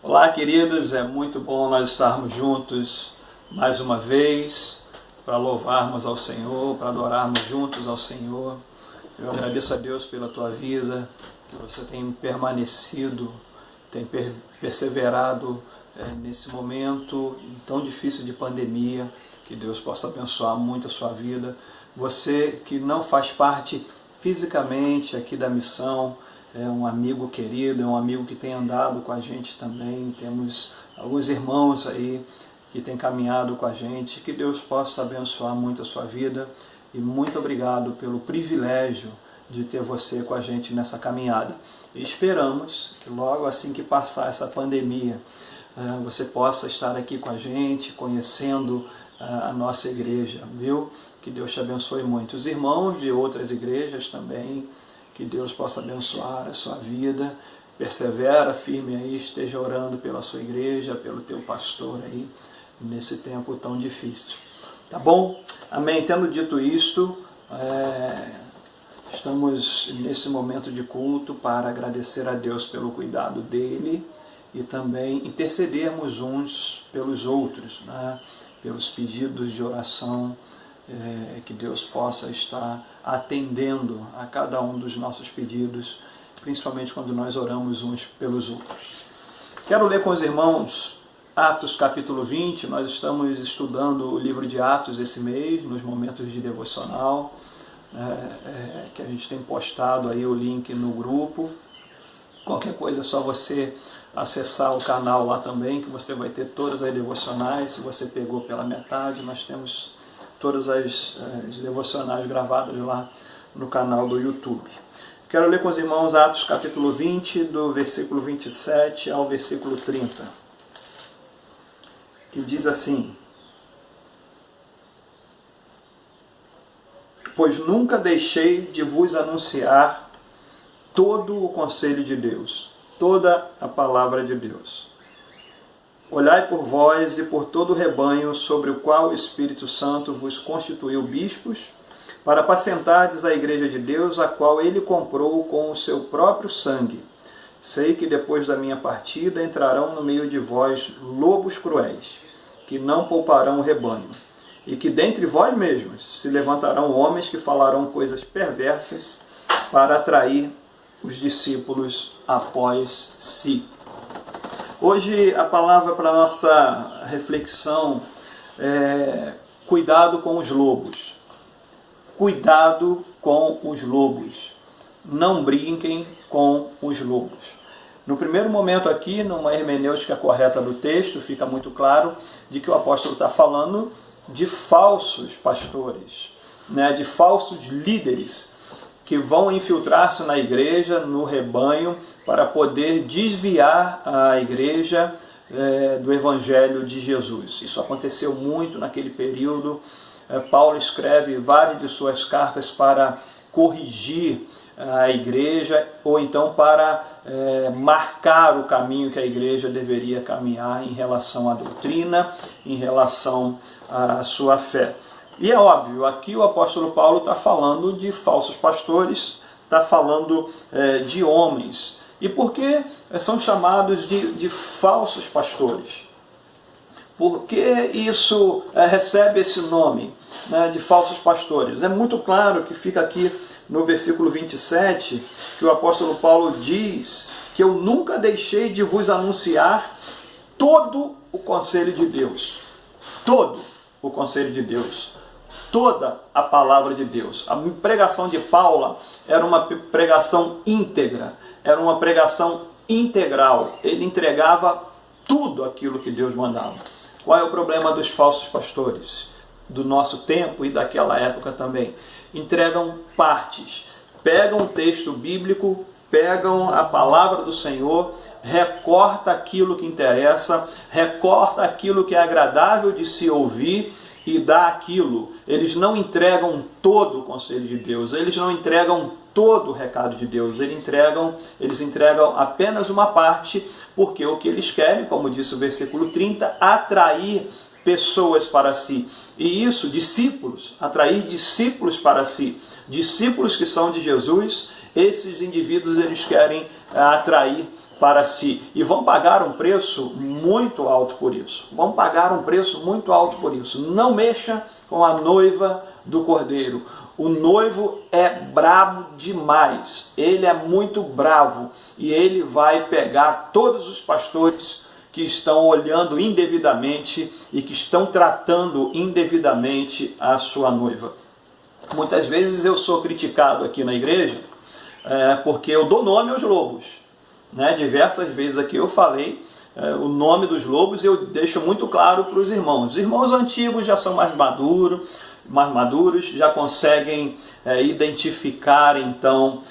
Olá, queridos, é muito bom nós estarmos juntos mais uma vez para louvarmos ao Senhor, para adorarmos juntos ao Senhor. Eu agradeço a Deus pela tua vida, que você tem permanecido, tem perseverado nesse momento tão difícil de pandemia. Que Deus possa abençoar muito a sua vida. Você que não faz parte fisicamente aqui da missão, é um amigo querido, é um amigo que tem andado com a gente também. Temos alguns irmãos aí que têm caminhado com a gente. Que Deus possa abençoar muito a sua vida. E muito obrigado pelo privilégio de ter você com a gente nessa caminhada. E esperamos que logo assim que passar essa pandemia, você possa estar aqui com a gente, conhecendo a nossa igreja, viu? Que Deus te abençoe muito. Os irmãos de outras igrejas também, que Deus possa abençoar a sua vida. Persevera firme aí, esteja orando pela sua igreja, pelo teu pastor aí, nesse tempo tão difícil. Tá bom? Amém. Tendo dito isto, estamos nesse momento de culto para agradecer a Deus pelo cuidado dele e também intercedermos uns pelos outros, né? Pelos pedidos de oração, que Deus possa estar atendendo a cada um dos nossos pedidos, principalmente quando nós oramos uns pelos outros. Quero ler com os irmãos Atos capítulo 20, nós estamos estudando o livro de Atos esse mês, nos momentos de devocional, que a gente tem postado aí o link no grupo. Qualquer coisa é só você acessar o canal lá também, que você vai ter todas as devocionais. Se você pegou pela metade, nós temos todas as devocionais gravadas lá no canal do YouTube. Quero ler com os irmãos Atos capítulo 20, do versículo 27 ao versículo 30, que diz assim: Pois nunca deixei de vos anunciar todo o conselho de Deus, toda a palavra de Deus. Olhai por vós e por todo o rebanho sobre o qual o Espírito Santo vos constituiu bispos, para apacentardes a igreja de Deus, a qual ele comprou com o seu próprio sangue. Sei que depois da minha partida entrarão no meio de vós lobos cruéis, que não pouparão o rebanho, e que dentre vós mesmos se levantarão homens que falarão coisas perversas para atrair os discípulos após si. Hoje a palavra para a nossa reflexão é cuidado com os lobos. Cuidado com os lobos. Não brinquem com os lobos. No primeiro momento aqui, numa hermenêutica correta do texto, fica muito claro de que o apóstolo está falando de falsos pastores, né, de falsos líderes que vão infiltrar-se na igreja, no rebanho, para poder desviar a igreja do evangelho de Jesus. Isso aconteceu muito naquele período. Paulo escreve várias de suas cartas para corrigir a igreja, ou então para marcar o caminho que a igreja deveria caminhar em relação à doutrina, em relação à sua fé. E é óbvio, aqui o apóstolo Paulo está falando de falsos pastores, está falando de homens. E por que são chamados de falsos pastores? Por que isso recebe esse nome, né, de falsos pastores? É muito claro que fica aqui no versículo 27, que o apóstolo Paulo diz que eu nunca deixei de vos anunciar todo o conselho de Deus. Todo o conselho de Deus. Toda a palavra de Deus. A pregação de Paulo era uma pregação íntegra, era uma pregação integral. Ele entregava tudo aquilo que Deus mandava. Qual é o problema dos falsos pastores do nosso tempo e daquela época também? Entregam partes, pegam o texto bíblico, pegam a palavra do Senhor, recorta aquilo que interessa, recorta aquilo que é agradável de se ouvir e dá aquilo. Eles não entregam todo o conselho de Deus, eles não entregam todo o recado de Deus, eles entregam apenas uma parte, porque o que eles querem, como disse o versículo 30, atrair pessoas para si. E isso, discípulos, atrair discípulos para si. Discípulos que são de Jesus, esses indivíduos eles querem atrair para si, e vão pagar um preço muito alto por isso. Vão pagar um preço muito alto por isso. Não mexa com a noiva do Cordeiro. O noivo é brabo demais, ele é muito bravo, e ele vai pegar todos os pastores que estão olhando indevidamente e que estão tratando indevidamente a sua noiva. Muitas vezes eu sou criticado aqui na igreja porque eu dou nome aos lobos. Diversas vezes aqui eu falei o nome dos lobos, e eu deixo muito claro para os irmãos. Os irmãos antigos já são mais maduros, já conseguem identificar então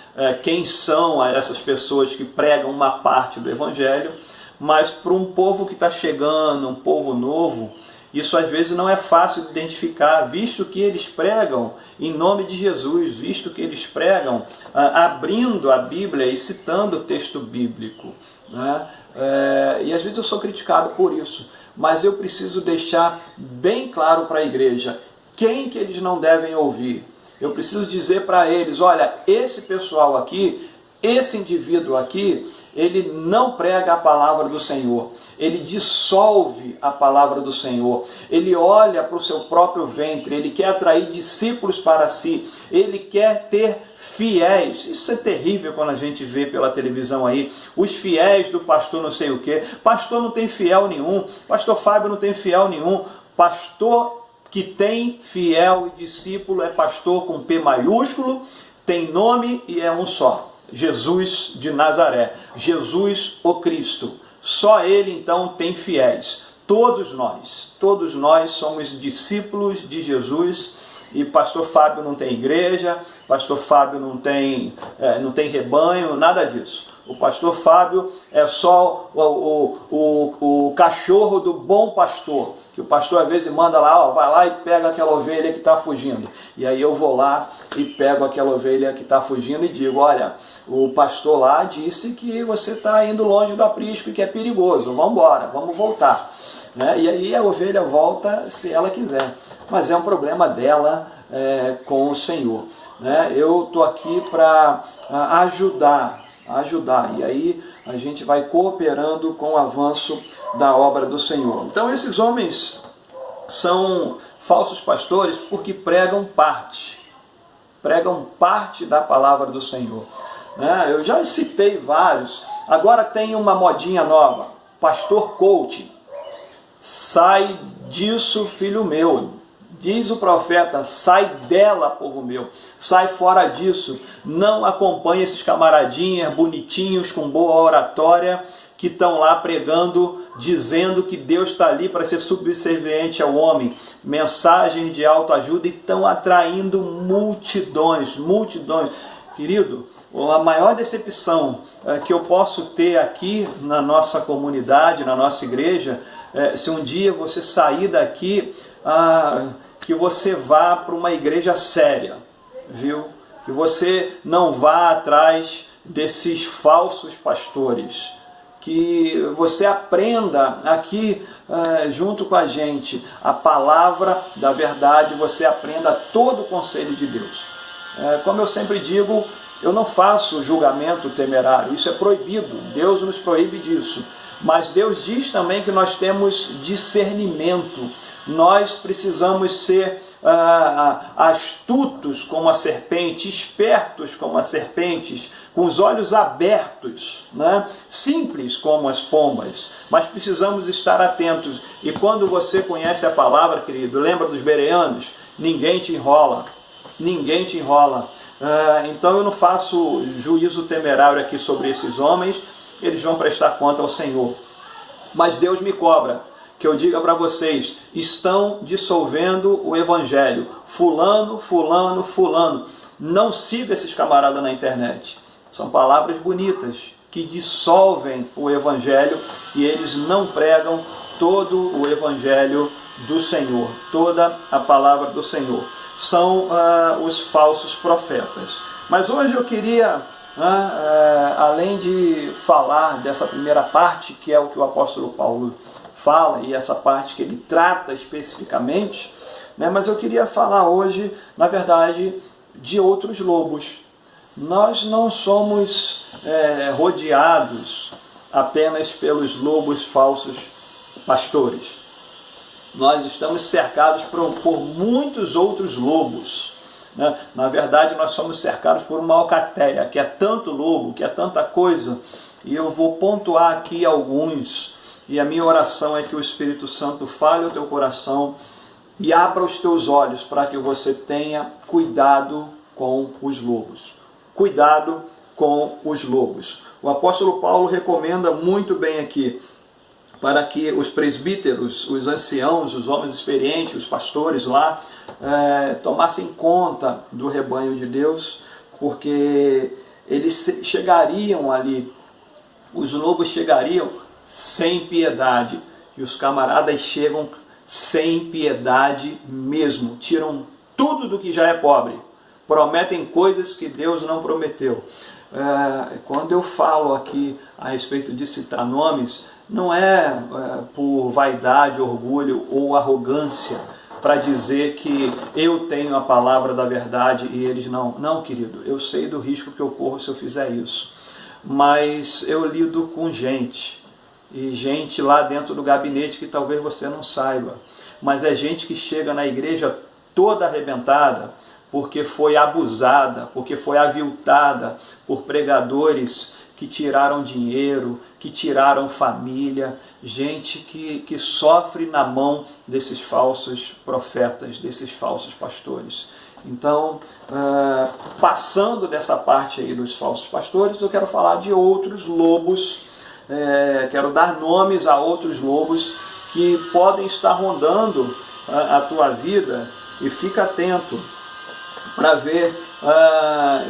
quem são essas pessoas que pregam uma parte do evangelho, mas para um povo que está chegando, um povo novo, isso às vezes não é fácil de identificar, visto que eles pregam em nome de Jesus, visto que eles pregam abrindo a Bíblia e citando o texto bíblico. E às vezes eu sou criticado por isso, mas eu preciso deixar bem claro para a igreja quem que eles não devem ouvir. Eu preciso dizer para eles, olha, esse pessoal aqui, esse indivíduo aqui, ele não prega a palavra do Senhor, ele dissolve a palavra do Senhor, ele olha para o seu próprio ventre, ele quer atrair discípulos para si, ele quer ter fiéis. Isso é terrível quando a gente vê pela televisão aí, os fiéis do pastor não sei o quê. Pastor não tem fiel nenhum, pastor Fábio não tem fiel nenhum. Pastor que tem fiel e discípulo é pastor com P maiúsculo, tem nome e é um só. Jesus de Nazaré, Jesus o Cristo. Só Ele então tem fiéis. Todos nós somos discípulos de Jesus. E pastor Fábio não tem igreja, pastor Fábio não tem rebanho, nada disso. O pastor Fábio é só o cachorro do bom pastor, que o pastor às vezes manda lá, vai lá e pega aquela ovelha que está fugindo. E aí eu vou lá e pego aquela ovelha que está fugindo e digo, olha, o pastor lá disse que você está indo longe do aprisco e que é perigoso, vamos embora, vamos voltar. E aí a ovelha volta se ela quiser, mas é um problema dela com o Senhor. Eu estou aqui para ajudar, e aí a gente vai cooperando com o avanço da obra do Senhor. Então esses homens são falsos pastores porque pregam parte da palavra do Senhor. Eu já citei vários, agora tem uma modinha nova, pastor coaching. Sai disso, filho meu, diz o profeta, sai dela, povo meu, sai fora disso, não acompanhe esses camaradinhas bonitinhos, com boa oratória, que estão lá pregando, dizendo que Deus está ali para ser subserviente ao homem, mensagens de autoajuda, e estão atraindo multidões. Querido, a maior decepção que eu posso ter aqui na nossa comunidade, na nossa igreja, se um dia você sair daqui, que você vá para uma igreja séria, viu? Que você não vá atrás desses falsos pastores, que você aprenda aqui junto com a gente a palavra da verdade, você aprenda todo o conselho de Deus. Como eu sempre digo, eu não faço julgamento temerário, isso é proibido, Deus nos proíbe disso. Mas Deus diz também que nós temos discernimento, nós precisamos ser astutos como a serpente, espertos como as serpentes, com os olhos abertos, simples como as pombas, mas precisamos estar atentos. E quando você conhece a palavra, querido, lembra dos bereanos? Ninguém te enrola. Então eu não faço juízo temerário aqui sobre esses homens, eles vão prestar conta ao Senhor. Mas Deus me cobra que eu diga para vocês, estão dissolvendo o evangelho. Fulano. Não siga esses camaradas na internet. São palavras bonitas que dissolvem o evangelho e eles não pregam todo o evangelho do Senhor, toda a palavra do Senhor. São os falsos profetas. Mas hoje eu queria, além de falar dessa primeira parte, que é o que o apóstolo Paulo fala, e essa parte que ele trata especificamente, mas eu queria falar hoje, na verdade, de outros lobos. Nós não somos rodeados apenas pelos lobos falsos pastores. Nós estamos cercados por muitos outros lobos, né? Na verdade, nós somos cercados por uma alcateia, que é tanto lobo, que é tanta coisa, e eu vou pontuar aqui alguns, e a minha oração é que o Espírito Santo fale ao teu coração e abra os teus olhos para que você tenha cuidado com os lobos. Cuidado com os lobos. O apóstolo Paulo recomenda muito bem aqui para que os presbíteros, os anciãos, os homens experientes, os pastores lá, tomassem conta do rebanho de Deus, porque eles chegariam ali, os lobos chegariam sem piedade, e os camaradas chegam sem piedade mesmo, tiram tudo do que já é pobre, prometem coisas que Deus não prometeu. Quando eu falo aqui a respeito de citar nomes, não é por vaidade, orgulho ou arrogância para dizer que eu tenho a palavra da verdade e eles não. Não, querido, eu sei do risco que eu corro se eu fizer isso. Mas eu lido com gente, e gente lá dentro do gabinete que talvez você não saiba. Mas é gente que chega na igreja toda arrebentada, porque foi abusada, porque foi aviltada por pregadores que tiraram dinheiro, que tiraram família, gente que sofre na mão desses falsos profetas, desses falsos pastores. Então, passando dessa parte aí dos falsos pastores, eu quero falar de outros lobos, quero dar nomes a outros lobos que podem estar rondando a tua vida, e fica atento para ver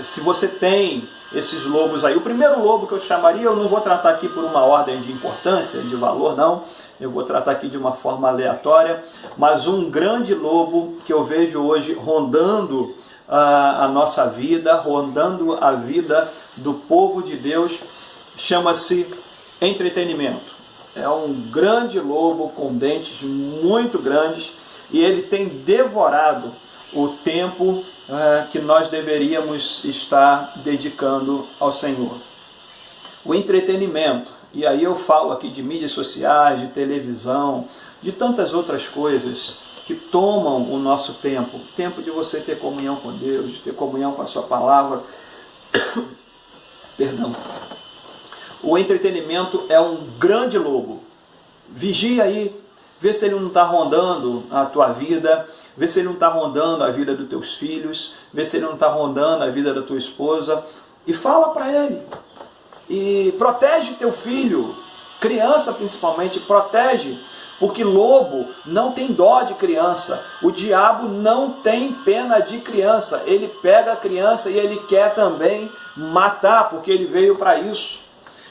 se você tem esses lobos aí. O primeiro lobo que eu chamaria, eu não vou tratar aqui por uma ordem de importância, de valor, não. Eu vou tratar aqui de uma forma aleatória, mas um grande lobo que eu vejo hoje rondando a nossa vida, rondando a vida do povo de Deus, chama-se entretenimento. É um grande lobo com dentes muito grandes, e ele tem devorado o tempo que nós deveríamos estar dedicando ao Senhor. O entretenimento, e aí eu falo aqui de mídias sociais, de televisão, de tantas outras coisas que tomam o nosso tempo, tempo de você ter comunhão com Deus, de ter comunhão com a sua palavra. Perdão. O entretenimento é um grande lobo. Vigia aí, vê se ele não está rondando a tua vida, vê se ele não está rondando a vida dos teus filhos, vê se ele não está rondando a vida da tua esposa, e fala para ele. E protege teu filho, criança principalmente, protege, porque lobo não tem dó de criança, o diabo não tem pena de criança, ele pega a criança e ele quer também matar, porque ele veio para isso.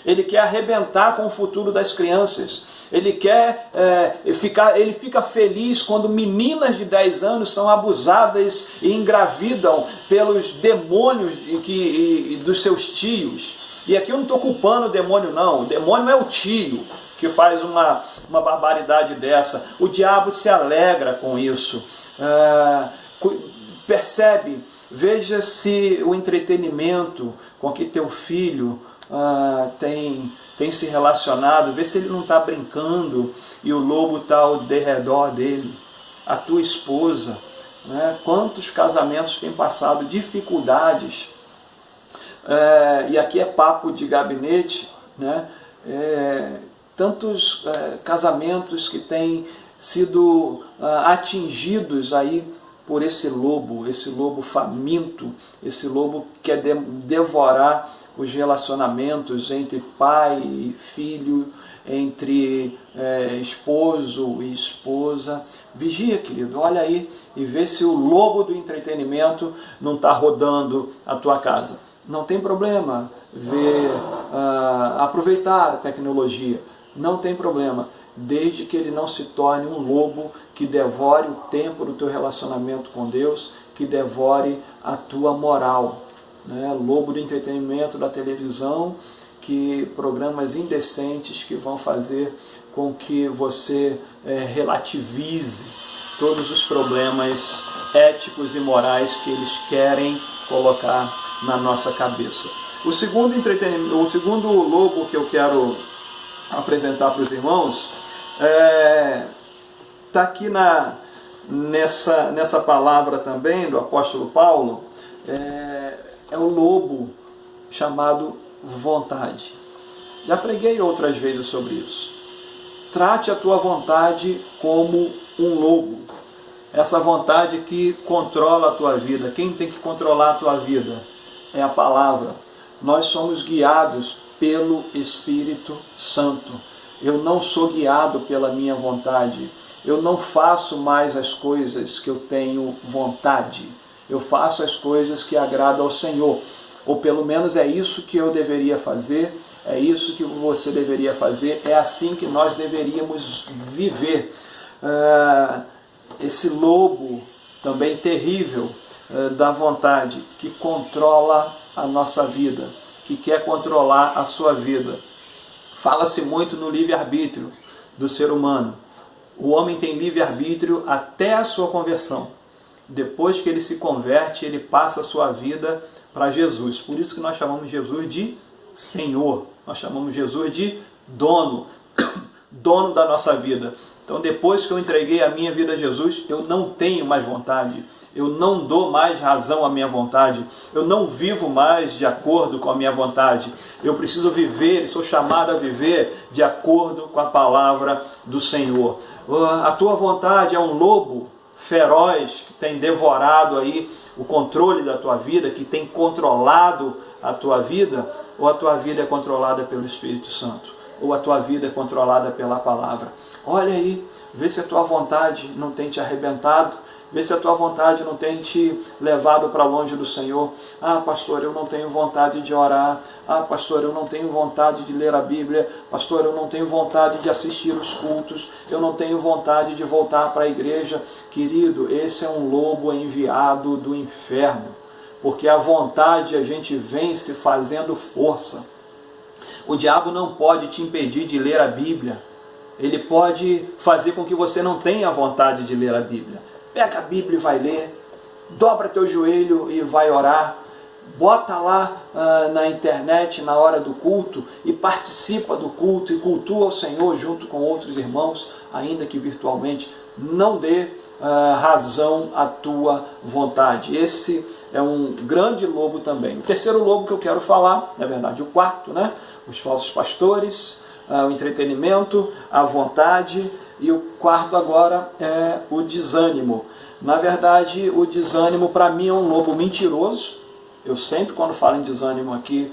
Ele quer arrebentar com o futuro das crianças. Ele quer ele fica feliz quando meninas de 10 anos são abusadas e engravidam pelos demônios dos seus tios. E aqui eu não estou culpando o demônio, não. O demônio é o tio que faz uma barbaridade dessa. O diabo se alegra com isso. Percebe, veja se o entretenimento com que teu filho tem se relacionado, vê se ele não está brincando e o lobo está ao derredor dele. A tua esposa, né? Quantos casamentos têm passado dificuldades, e aqui é papo de gabinete, né? Tantos casamentos que têm sido atingidos aí por esse lobo faminto, esse lobo que quer devorar os relacionamentos entre pai e filho, entre esposo e esposa. Vigia, querido, olha aí e vê se o lobo do entretenimento não está rodando a tua casa. Não tem problema aproveitar a tecnologia, não tem problema, desde que ele não se torne um lobo que devore o tempo do teu relacionamento com Deus, que devore a tua moral. Lobo do entretenimento da televisão, que programas indecentes que vão fazer com que você relativize todos os problemas éticos e morais que eles querem colocar na nossa cabeça. O segundo lobo que eu quero apresentar para os irmãos, está aqui nessa palavra também do apóstolo Paulo, é o lobo chamado vontade. Já preguei outras vezes sobre isso. Trate a tua vontade como um lobo. Essa vontade que controla a tua vida. Quem tem que controlar a tua vida? É a palavra. Nós somos guiados pelo Espírito Santo. Eu não sou guiado pela minha vontade. Eu não faço mais as coisas que eu tenho vontade. Eu faço as coisas que agradam ao Senhor. Ou pelo menos é isso que eu deveria fazer, é isso que você deveria fazer, é assim que nós deveríamos viver. Esse lobo também terrível da vontade, que controla a nossa vida, que quer controlar a sua vida. Fala-se muito no livre-arbítrio do ser humano. O homem tem livre-arbítrio até a sua conversão. Depois que ele se converte, ele passa a sua vida para Jesus. Por isso que nós chamamos Jesus de Senhor. Nós chamamos Jesus de dono, dono da nossa vida. Então, depois que eu entreguei a minha vida a Jesus, eu não tenho mais vontade. Eu não dou mais razão à minha vontade. Eu não vivo mais de acordo com a minha vontade. Eu preciso viver, sou chamado a viver de acordo com a palavra do Senhor. A tua vontade é um lobo feroz que tem devorado aí o controle da tua vida, que tem controlado a tua vida, ou a tua vida é controlada pelo Espírito Santo, ou a tua vida é controlada pela palavra. Olha aí, vê se a tua vontade não tem te arrebentado, vê se a tua vontade não tem te levado para longe do Senhor. Ah, pastor, eu não tenho vontade de orar. Ah, pastor, eu não tenho vontade de ler a Bíblia. Pastor, eu não tenho vontade de assistir os cultos. Eu não tenho vontade de voltar para a igreja. Querido, esse é um lobo enviado do inferno. Porque a vontade a gente vence fazendo força. O diabo não pode te impedir de ler a Bíblia. Ele pode fazer com que você não tenha vontade de ler a Bíblia. Pega a Bíblia e vai ler, dobra teu joelho e vai orar, bota lá na internet na hora do culto e participa do culto e cultua o Senhor junto com outros irmãos, ainda que virtualmente. Não dê razão à tua vontade. Esse é um grande lobo também. O terceiro lobo que eu quero falar, na verdade o quarto, né? Os falsos pastores, o entretenimento, a vontade. E o quarto agora é o desânimo. Na verdade, o desânimo para mim é um lobo mentiroso. Eu sempre, quando falo em desânimo aqui,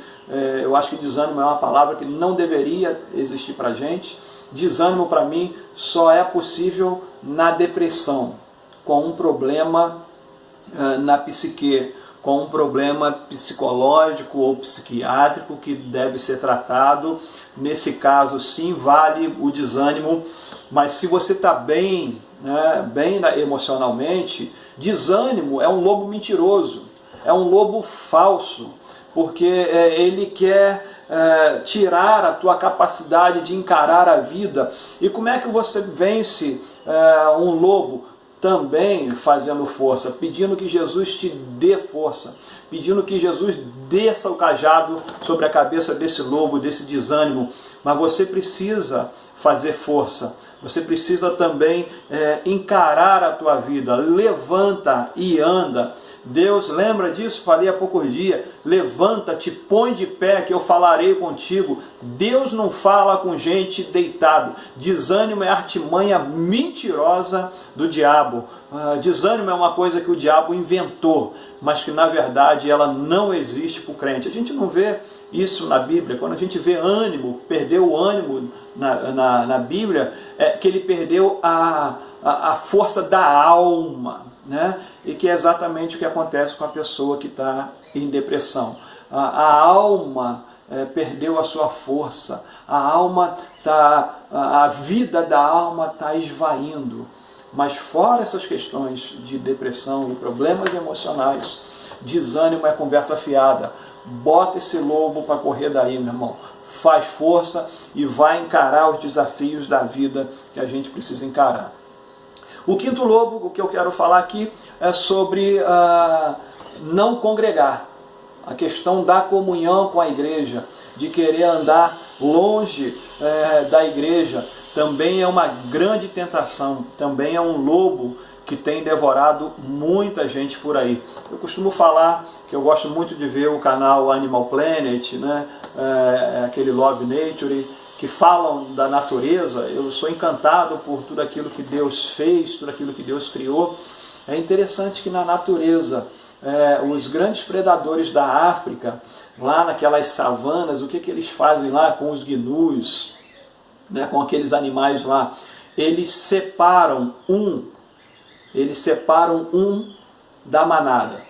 eu acho que desânimo é uma palavra que não deveria existir para a gente. Desânimo para mim só é possível na depressão, com um problema na psique, com um problema psicológico ou psiquiátrico que deve ser tratado. Nesse caso, sim, vale o desânimo. Mas se você está bem, né, bem emocionalmente, desânimo é um lobo mentiroso, é um lobo falso, porque ele quer tirar a tua capacidade de encarar a vida. E como é que você vence um lobo? Também fazendo força, pedindo que Jesus te dê força, pedindo que Jesus desça o cajado sobre a cabeça desse lobo, desse desânimo. Mas você precisa fazer força. Você precisa também encarar a tua vida. Levanta e anda. Deus, lembra disso? Falei há poucos dias. Levanta-te, põe de pé que eu falarei contigo. Deus não fala com gente deitado. Desânimo é artimanha mentirosa do diabo. Desânimo é uma coisa que o diabo inventou, mas que na verdade ela não existe para o crente. A gente não vê isso na Bíblia. Quando a gente vê ânimo, perdeu o ânimo na Bíblia, é que ele perdeu a força da alma, né? E que é exatamente o que acontece com a pessoa que está em depressão. A alma perdeu a sua força, a vida da alma está esvaindo. Mas fora essas questões de depressão e problemas emocionais, desânimo é conversa fiada. Bota esse lobo para correr daí, meu irmão. Faz força e vai encarar os desafios da vida que a gente precisa encarar. O quinto lobo, o que eu quero falar aqui, é sobre não congregar. A questão da comunhão com a igreja, de querer andar longe da igreja, também é uma grande tentação, também é um lobo que tem devorado muita gente por aí. Eu costumo falar que eu gosto muito de ver o canal Animal Planet, né? Aquele Love Nature, que falam da natureza. Eu sou encantado por tudo aquilo que Deus fez, tudo aquilo que Deus criou. É interessante que na natureza, os grandes predadores da África, lá naquelas savanas, o que eles fazem lá com os gnus, né, com aqueles animais lá? Eles separam um da manada.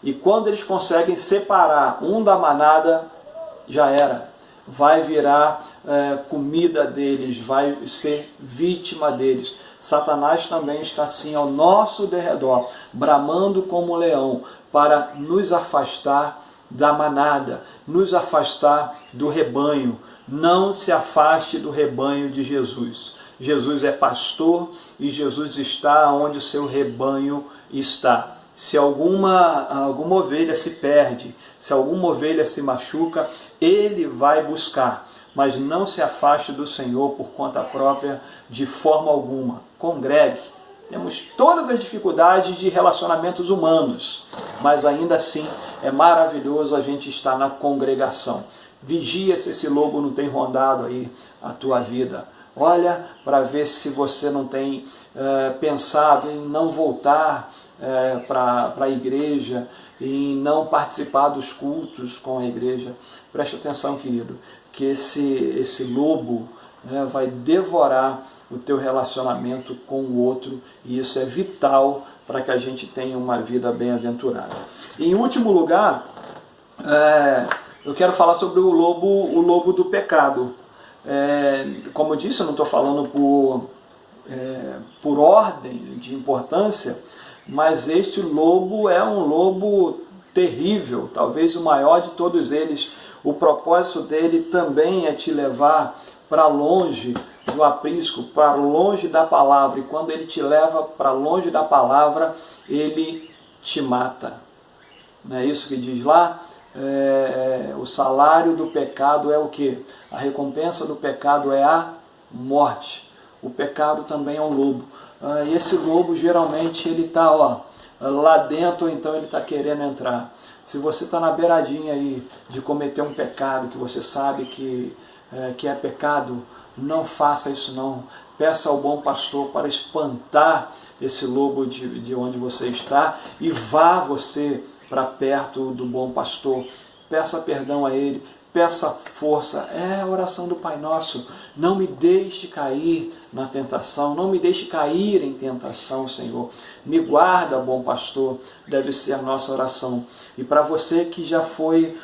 E quando eles conseguem separar um da manada, já era. Vai virar comida deles, vai ser vítima deles. Satanás também está assim ao nosso derredor, bramando como um leão, para nos afastar da manada, nos afastar do rebanho. Não se afaste do rebanho de Jesus. Jesus é pastor e Jesus está onde o seu rebanho está. Se alguma ovelha se perde, se alguma ovelha se machuca, ele vai buscar. Mas não se afaste do Senhor por conta própria de forma alguma. Congregue. Temos todas as dificuldades de relacionamentos humanos, mas ainda assim é maravilhoso a gente estar na congregação. Vigia se esse lobo não tem rondado aí a tua vida. Olha para ver se você não tem pensado em não voltar para a igreja, em não participar dos cultos com a igreja. Preste atenção, querido, que esse lobo vai devorar o teu relacionamento com o outro, e isso é vital para que a gente tenha uma vida bem-aventurada. E, em último lugar, eu quero falar sobre o lobo do pecado. Como eu disse, eu não estou falando por ordem de importância, mas este lobo é um lobo terrível, talvez o maior de todos eles. O propósito dele também é te levar para longe do aprisco, para longe da palavra. E quando ele te leva para longe da palavra, ele te mata. Não é isso que diz lá? O salário do pecado é o quê? A recompensa do pecado é a morte. O pecado também é um lobo. E esse lobo, geralmente, ele está lá dentro, ou então ele está querendo entrar. Se você está na beiradinha aí de cometer um pecado, que você sabe que é pecado, não faça isso não. Peça ao bom pastor para espantar esse lobo de onde você está e vá você para perto do bom pastor. Peça perdão a ele, peça força. É a oração do Pai Nosso. Não me deixe cair na tentação, não me deixe cair em tentação, Senhor. Me guarda, bom pastor, deve ser a nossa oração. E para você que já foi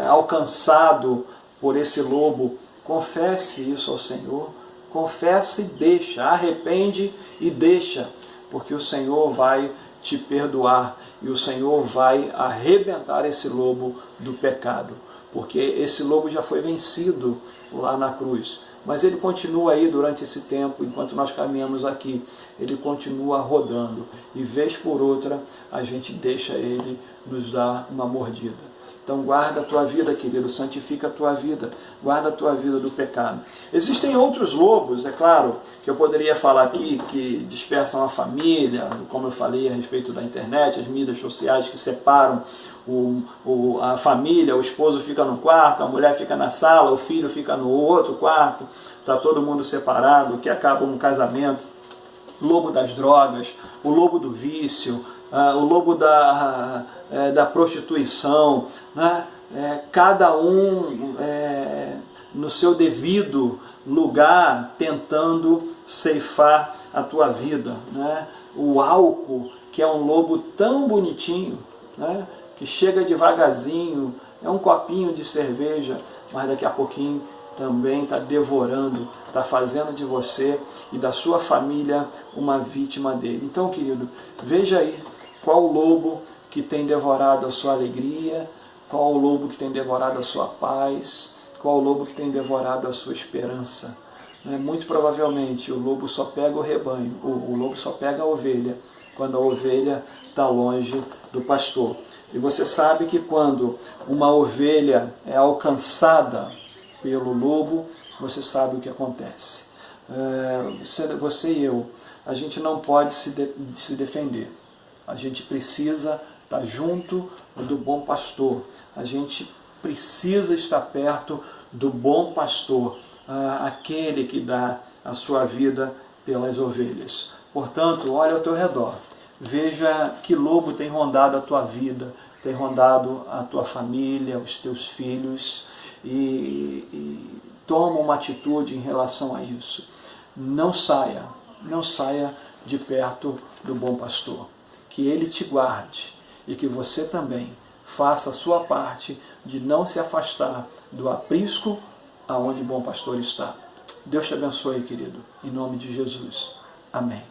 alcançado por esse lobo, confesse isso ao Senhor. Confesse e deixa, arrepende e deixa, porque o Senhor vai te perdoar e o Senhor vai arrebentar esse lobo do pecado, porque esse lobo já foi vencido lá na cruz, mas ele continua aí durante esse tempo, enquanto nós caminhamos aqui, ele continua rodando, e vez por outra a gente deixa ele nos dar uma mordida. Então guarda a tua vida, querido, santifica a tua vida, guarda a tua vida do pecado. Existem outros lobos, é claro, que eu poderia falar aqui, que dispersam a família, como eu falei a respeito da internet, as mídias sociais que separam a família, o esposo fica no quarto, a mulher fica na sala, o filho fica no outro quarto, está todo mundo separado, que acaba um casamento. O lobo das drogas, o lobo do vício, o lobo da prostituição, né? Cada um no seu devido lugar tentando ceifar a tua vida, né? O álcool, que é um lobo tão bonitinho, né? Que chega devagarzinho, é um copinho de cerveja, mas daqui a pouquinho também está devorando, está fazendo de você e da sua família uma vítima dele. Então, querido, veja aí qual o lobo que tem devorado a sua alegria, qual o lobo que tem devorado a sua paz, qual o lobo que tem devorado a sua esperança. Muito provavelmente o lobo só pega o rebanho, o lobo só pega a ovelha quando a ovelha está longe do pastor. E você sabe que quando uma ovelha é alcançada pelo lobo, você sabe o que acontece. Você e eu, a gente não pode se defender. A gente precisa estar junto do bom pastor. A gente precisa estar perto do bom pastor, aquele que dá a sua vida pelas ovelhas. Portanto, olha ao teu redor. Veja que lobo tem rondado a tua vida, tem rondado a tua família, os teus filhos, e toma uma atitude em relação a isso. Não saia de perto do bom pastor. Que ele te guarde e que você também faça a sua parte de não se afastar do aprisco aonde o bom pastor está. Deus te abençoe, querido, em nome de Jesus. Amém.